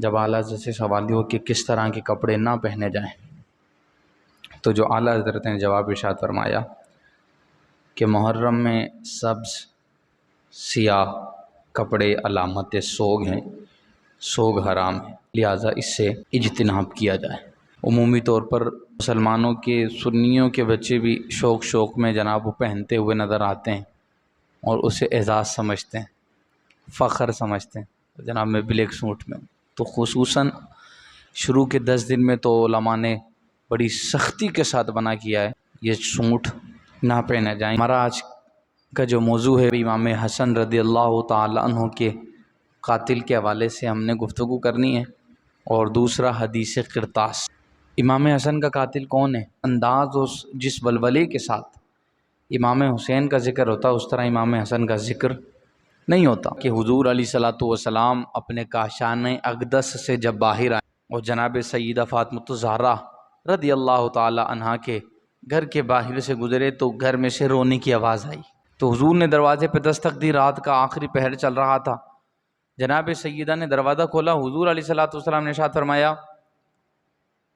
جب اعلیٰ حضرت سے سوال ہو کہ کس طرح کے کپڑے نہ پہنے جائیں، تو جو اعلیٰ حضرت نے جواب ارشاد فرمایا کہ محرم میں سبز سیاہ کپڑے علامت سوگ ہیں، سوگ حرام ہے، لہٰذا اس سے اجتناب کیا جائے۔ عمومی طور پر مسلمانوں کے سنیوں کے بچے بھی شوق شوق میں جناب وہ پہنتے ہوئے نظر آتے ہیں اور اسے اعزاز سمجھتے ہیں، فخر سمجھتے ہیں جناب میں بلیک سوٹ میں۔ تو خصوصاً شروع کے 10 دن میں تو علماء نے بڑی سختی کے ساتھ منع کیا ہے یہ سوٹ نہ پہنے جائیں۔ ہمارا آج کا جو موضوع ہے امام حسن رضی اللہ تعالی عنہ کے قاتل کے حوالے سے ہم نے گفتگو کرنی ہے، اور دوسرا حدیث قرطاس۔ امام حسن کا قاتل کون ہے؟ انداز اور جس ولولے کے ساتھ امام حسین کا ذکر ہوتا اس طرح امام حسن کا ذکر نہیں ہوتا، کہ حضور علیہ الصلوۃ والسلام اپنے کاشان اقدس سے جب باہر آئے اور جناب سیدہ فاطمہ الزہرا رضی اللہ تعالی عنہا کے گھر کے باہر سے گزرے تو گھر میں سے رونے کی آواز آئی، تو حضور نے دروازے پہ دستک دی، رات کا آخری پہر چل رہا تھا، جناب سیدہ نے دروازہ کھولا، حضور علیہ الصلوۃ والسلام نے ارشاد فرمایا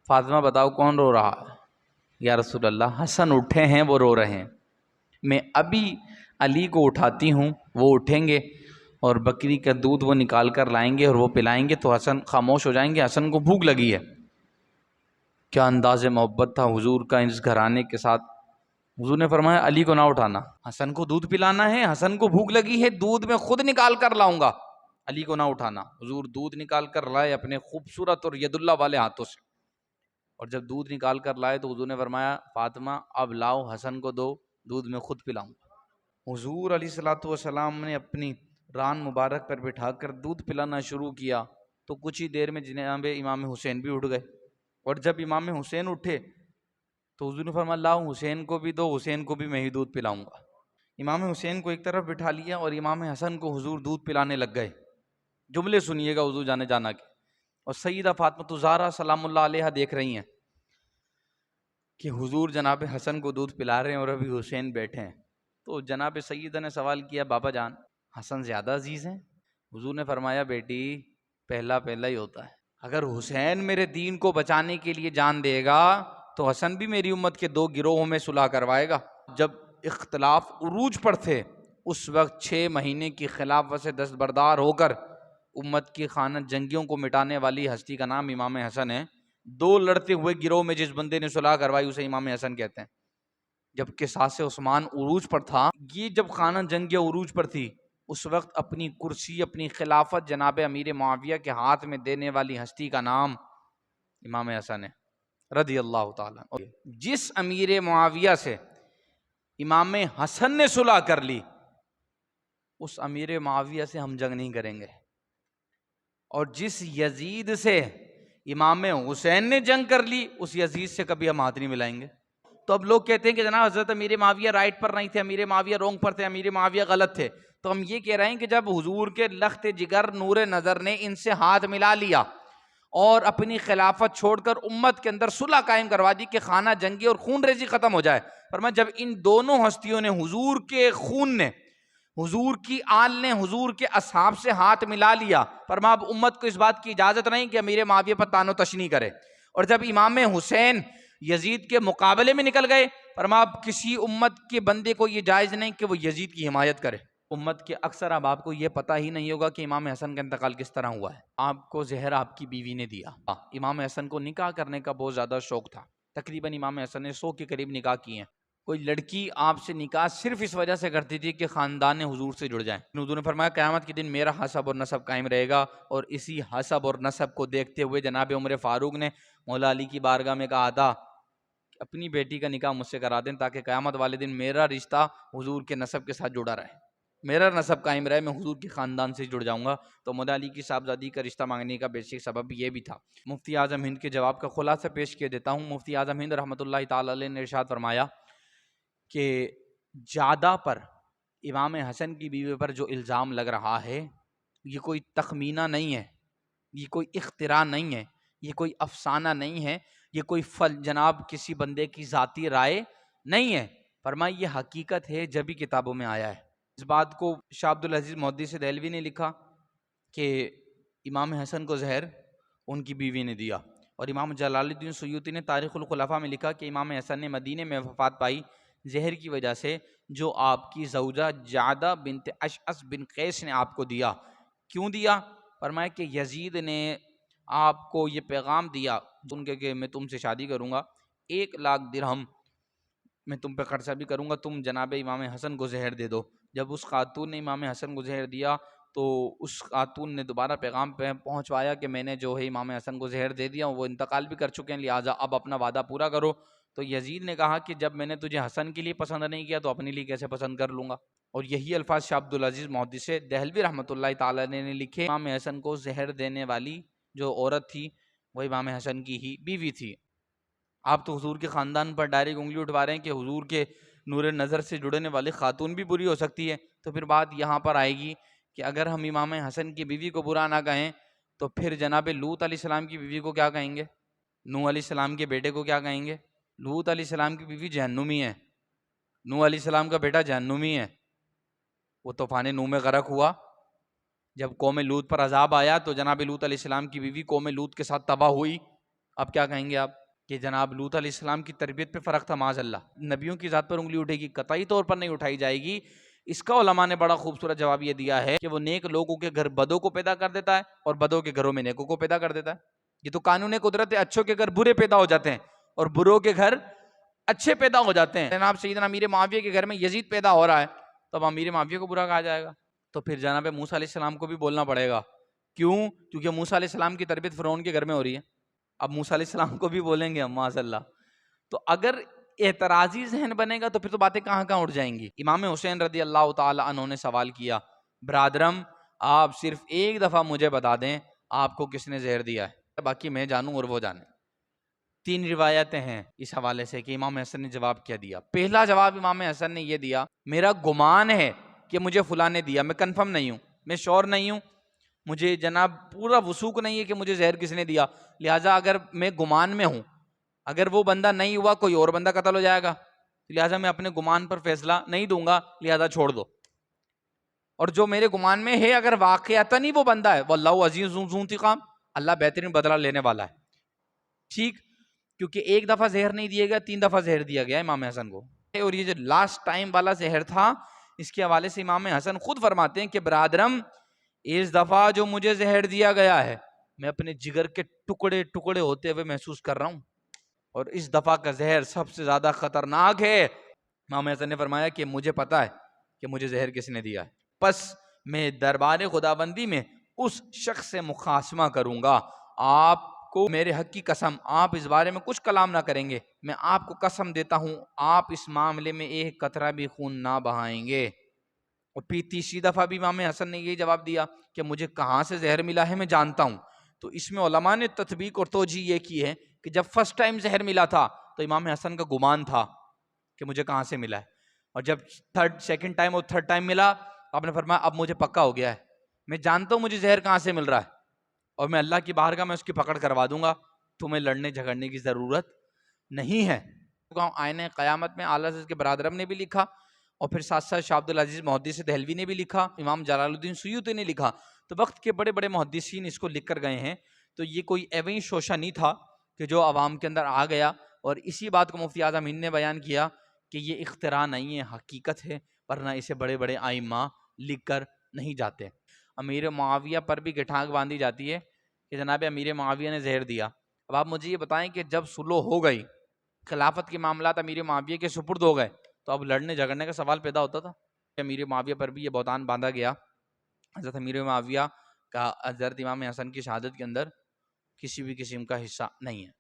فاطمہ بتاؤ کون رو رہا ہے؟ یا رسول اللہ حسن اٹھے ہیں، وہ رو رہے ہیں، میں ابھی علی کو اٹھاتی ہوں، وہ اٹھیں گے اور بکری کا دودھ وہ نکال کر لائیں گے اور وہ پلائیں گے تو حسن خاموش ہو جائیں گے، حسن کو بھوک لگی ہے۔ کیا انداز محبت تھا حضور کا اس گھرانے کے ساتھ۔ حضور نے فرمایا علی کو نہ اٹھانا، حسن کو دودھ پلانا ہے، حسن کو بھوک لگی ہے، دودھ میں خود نکال کر لاؤں گا، علی کو نہ اٹھانا۔ حضور دودھ نکال کر لائے اپنے خوبصورت اور ید اللہ والے ہاتھوں سے، اور جب دودھ نکال کر لائے تو حضور نے فرمایا فاطمہ اب لاؤ، حسن کو دو، دودھ میں خود پلاؤں گا۔ حضور علیہ الصلوۃ والسلام نے اپنی ران مبارک پر بٹھا کر دودھ پلانا شروع کیا تو کچھ ہی دیر میں جناب امام حسین بھی اٹھ گئے، اور جب امام حسین اٹھے تو حضور نے فرمایا لاؤ حسین کو بھی دو، حسین کو بھی میں ہی دودھ پلاؤں گا۔ امام حسین کو ایک طرف بٹھا لیا اور امام حسن کو حضور دودھ پلانے لگ گئے۔ جملے سنیے گا حضور جانے جانا کے، اور سیدہ فاطمہ الزہرا سلام اللہ علیہا دیکھ رہی ہیں کہ حضور جناب حسن کو دودھ پلا رہے ہیں اور ابھی حسین بیٹھے ہیں۔ تو جناب سیدہ نے سوال کیا بابا جان حسن زیادہ عزیز ہیں؟ حضور نے فرمایا بیٹی پہلا ہی ہوتا ہے، اگر حسین میرے دین کو بچانے کے لیے جان دے گا تو حسن بھی میری امت کے 2 گروہوں میں صلح کروائے گا۔ جب اختلاف عروج پر تھے اس وقت 6 مہینے کی خلافت سے دستبردار ہو کر امت کی خانہ جنگیوں کو مٹانے والی ہستی کا نام امام حسن ہے۔ 2 لڑتے ہوئے گروہ میں جس بندے نے صلح کروائی اسے امام حسن کہتے ہیں۔ جب قصاص عثمان عروج پر تھا، یہ جب خانہ جنگ عروج پر تھی اس وقت اپنی کرسی اپنی خلافت جناب امیر معاویہ کے ہاتھ میں دینے والی ہستی کا نام امام حسن ہے رضی اللہ تعالیٰ۔ جس امیر معاویہ سے امام حسن نے صلح کر لی اس امیر معاویہ سے ہم جنگ نہیں کریں گے، اور جس یزید سے امام حسین نے جنگ کر لی اس یزید سے کبھی ہم ہاتھ نہیں ملائیں گے۔ تو اب لوگ کہتے ہیں کہ جناب حضرت امیر معاویہ رائٹ پر نہیں تھے، امیر معاویہ رونگ پر تھے، امیر معاویہ غلط تھے، تو ہم یہ کہہ رہے ہیں کہ جب حضور کے لخت جگر نور نظر نے ان سے ہاتھ ملا لیا اور اپنی خلافت چھوڑ کر امت کے اندر صلح قائم کروا دی کہ خانہ جنگی اور خون ریزی ختم ہو جائے، فرمایا جب ان دونوں ہستیوں نے حضور کے خون نے حضور کی آل نے حضور کے اصحاب سے ہاتھ ملا لیا، فرمایا اب امت کو اس بات کی اجازت نہیں کہ امیر معاویہ پر طعن و تشنیع کرے۔ اور جب امام حسین یزید کے مقابلے میں نکل گئے، فرمایا اب کسی امت کے بندے کو یہ جائز نہیں کہ وہ یزید کی حمایت کرے۔ امت کے اکثر احباب کو یہ پتہ ہی نہیں ہوگا کہ امام حسن کا انتقال کس طرح ہوا ہے۔ آپ کو زہر آپ کی بیوی نے دیا۔ امام حسن کو نکاح کرنے کا بہت زیادہ شوق تھا، تقریباً امام حسن نے 100 کے قریب نکاح کیے ہیں۔ کوئی لڑکی آپ سے نکاح صرف اس وجہ سے کرتی تھی کہ خاندان حضور سے جڑ جائیں۔ حضور نے فرمایا قیامت کے دن میرا حسب اور نسب قائم رہے گا، اور اسی حسب اور نسب کو دیکھتے ہوئے جناب عمر فاروق نے مولا علی کی بارگاہ میں کہا تھا اپنی بیٹی کا نکاح مجھ سے کرا دیں تاکہ قیامت والے دن میرا رشتہ حضور کے نسب کے ساتھ جڑا رہے، میرا نسب قائم رہے، میں حضور کے خاندان سے جڑ جاؤں گا۔ تو مولا علی کی صاحبزادی کا رشتہ مانگنے کا بیسک سبب یہ بھی تھا۔ مفتی اعظم ہند کے جواب کا خلاصہ پیش کیے دیتا ہوں۔ مفتی اعظم ہند رحمۃ اللہ تعالی علیہ نے ارشاد فرمایا کہ جادہ پر امام حسن کی بیوی پر جو الزام لگ رہا ہے یہ کوئی تخمینہ نہیں ہے، یہ کوئی اختراع نہیں ہے، یہ کوئی افسانہ نہیں ہے، یہ کوئی جناب کسی بندے کی ذاتی رائے نہیں ہے، فرمایا یہ حقیقت ہے جبھی کتابوں میں آیا ہے۔ اس بات کو شاہ عبدالعزیز محدث دہلوی نے لکھا کہ امام حسن کو زہر ان کی بیوی نے دیا۔ اور امام جلال الدین سیوطی نے تاریخ الخلفاء میں لکھا کہ امام حسن نے مدینے میں وفات پائی زہر کی وجہ سے، جو آپ کی زوجہ جعدہ بنت اشعث بن قیس نے آپ کو دیا۔ کیوں دیا؟ فرمایا کہ یزید نے آپ کو یہ پیغام دیا سن کے کہ میں تم سے شادی کروں گا، 1,00,000 درہم میں تم پہ خرچہ بھی کروں گا، تم جناب امام حسن کو زہر دے دو۔ جب اس خاتون نے امام حسن کو زہر دیا تو اس خاتون نے دوبارہ پیغام پہ پہنچوایا کہ میں نے جو ہے امام حسن کو زہر دے دیا، وہ انتقال بھی کر چکے ہیں، لہٰذا اب اپنا وعدہ پورا کرو۔ تو یزید نے کہا کہ جب میں نے تجھے حسن کے لیے پسند نہیں کیا تو اپنے لیے کیسے پسند کر لوں گا؟ اور یہی الفاظ شاہ عبدالعزیز محدث دہلوی رحمۃ اللہ تعالی نے لکھے، امام حسن کو زہر دینے والی جو عورت تھی وہ امام حسن کی ہی بیوی تھی۔ آپ تو حضور کے خاندان پر ڈائریکٹ انگلی اٹھوا رہے ہیں کہ حضور کے نور نظر سے جڑنے والی خاتون بھی بری ہو سکتی ہے، تو پھر بات یہاں پر آئے گی کہ اگر ہم امام حسن کی بیوی کو برا نہ کہیں تو پھر جناب لوط علیہ السلام کی بیوی کو کیا کہیں گے؟ نوح علیہ السلام کے بیٹے کو کیا کہیں گے؟ لوط علیہ السلام کی بیوی جہنمی ہے، نوح علیہ السلام کا بیٹا جہنمی ہے۔ وہ طوفان نوح میں غرق ہوا، جب قوم لوط پر عذاب آیا تو جناب لوط علیہ السلام کی بیوی قوم لوط کے ساتھ تباہ ہوئی۔ اب کیا کہیں گے آپ کہ جناب لوط علیہ السلام کی تربیت پہ فرق تھا؟ معاذ اللہ، نبیوں کی ذات پر انگلی اٹھے گی؟ قطعی طور پر نہیں اٹھائی جائے گی۔ اس کا علماء نے بڑا خوبصورت جواب یہ دیا ہے کہ وہ نیک لوگوں کے گھر بدوں کو پیدا کر دیتا ہے اور بدوں کے گھروں میں نیکوں کو پیدا کر دیتا ہے۔ یہ تو قانون قدرت ہے، اچھوں کے گھر برے پیدا ہو جاتے ہیں اور بروں کے گھر اچھے پیدا ہو جاتے ہیں۔ جناب سیدنا امیر معاویہ کے گھر میں یزید پیدا ہو رہا ہے تو اب امیر معاویہ کو برا کہا جائے گا؟ تو پھر جناب موسیٰ علیہ السلام کو بھی بولنا پڑے گا۔ کیوں؟ کیونکہ موسیٰ علیہ السلام کی تربیت فرعون کے گھر میں ہو رہی ہے، اب موسیٰ علیہ السلام کو بھی بولیں گے ہم، معاذ اللہ۔ تو اگر اعتراضی ذہن بنے گا تو پھر تو باتیں کہاں کہاں اٹھ جائیں گی۔ امام حسین رضی اللہ تعالی عنہ نے سوال کیا، برادرم آپ صرف ایک دفعہ مجھے بتا دیں آپ کو کس نے زہر دیا ہے، باقی میں جانوں اور وہ جانے۔ 3 روایتیں ہیں اس حوالے سے کہ امام حسن نے جواب کیا دیا۔ پہلا جواب امام حسن نے یہ دیا، میرا گمان ہے کہ مجھے فلاں نے دیا، میں کنفرم نہیں ہوں، میں شور نہیں ہوں، مجھے جناب پورا وثوق نہیں ہے کہ مجھے زہر کس نے دیا، لہٰذا اگر میں گمان میں ہوں، اگر وہ بندہ نہیں ہوا کوئی اور بندہ قتل ہو جائے گا، لہٰذا میں اپنے گمان پر فیصلہ نہیں دوں گا، لہٰذا چھوڑ دو۔ اور جو میرے گمان میں ہے اگر واقعتاً ہی وہ بندہ ہے، واللہ عزیز ذو انتقام، اللہ بہترین بدلہ لینے والا ہے، ٹھیک؟ کیونکہ ایک دفعہ زہر نہیں دیا گیا، 3 دفعہ زہر دیا گیا امام حسن کو، اور یہ جو لاسٹ ٹائم والا زہر تھا اس کے حوالے سے امام حسن خود فرماتے ہیں کہ برادرم اس دفعہ جو مجھے زہر دیا گیا ہے میں اپنے جگر کے ٹکڑے ٹکڑے ہوتے ہوئے محسوس کر رہا ہوں، اور اس دفعہ کا زہر سب سے زیادہ خطرناک ہے۔ امام حسن نے فرمایا کہ مجھے پتا ہے کہ مجھے زہر کس نے دیا ہے، پس میں دربار خداوندی میں اس شخص سے مخاصمہ کروں گا، آپ کو میرے حق کی قسم آپ اس بارے میں کچھ کلام نہ کریں گے، میں آپ کو قسم دیتا ہوں آپ اس معاملے میں ایک قطرہ بھی خون نہ بہائیں گے۔ اور پھر تیسری دفعہ بھی امام حسن نے یہ جواب دیا کہ مجھے کہاں سے زہر ملا ہے میں جانتا ہوں۔ تو اس میں علماء نے تطبیق اور توجیہ یہ کی ہے کہ جب فرسٹ ٹائم زہر ملا تھا تو امام حسن کا گمان تھا کہ مجھے کہاں سے ملا ہے، اور جب سیکنڈ ٹائم اور تھرڈ ٹائم ملا آپ نے فرمایا اب مجھے پکا ہو گیا ہے، میں جانتا ہوں مجھے زہر کہاں سے مل رہا ہے، اور میں اللہ کی بارگاہ میں اس کی پکڑ کروا دوں گا، تمہیں لڑنے جھگڑنے کی ضرورت نہیں ہے۔ آئینہ قیامت میں اعلیٰ حضرت کے برادرم نے بھی لکھا، اور پھر ساتھ ساتھ شاہ عبدالعزیز محدث دہلوی نے بھی لکھا، امام جلال الدین سیوطی نے لکھا، تو وقت کے بڑے بڑے محدثین اس کو لکھ کر گئے ہیں۔ تو یہ کوئی ایویں شوشہ نہیں تھا کہ جو عوام کے اندر آ گیا، اور اسی بات کو مفتی اعظم ہند نے بیان کیا کہ یہ اختراع نہیں ہے، حقیقت ہے، ورنہ اسے بڑے بڑے ائمہ لکھ کر نہیں جاتے۔ امیر معاویہ پر بھی گٹھاک باندھی جاتی ہے کہ جناب امیر معاویہ نے زہر دیا۔ اب آپ مجھے یہ بتائیں کہ جب صلح ہو گئی، خلافت کے معاملات امیر معاویہ کے سپرد ہو گئے، تو اب لڑنے جھگڑنے کا سوال پیدا ہوتا تھا؟ امیر معاویہ پر بھی یہ بہتان باندھا گیا۔ حضرت امیر معاویہ کا حضرت امام حسن کی شہادت کے اندر کسی بھی قسم کا حصہ نہیں ہے۔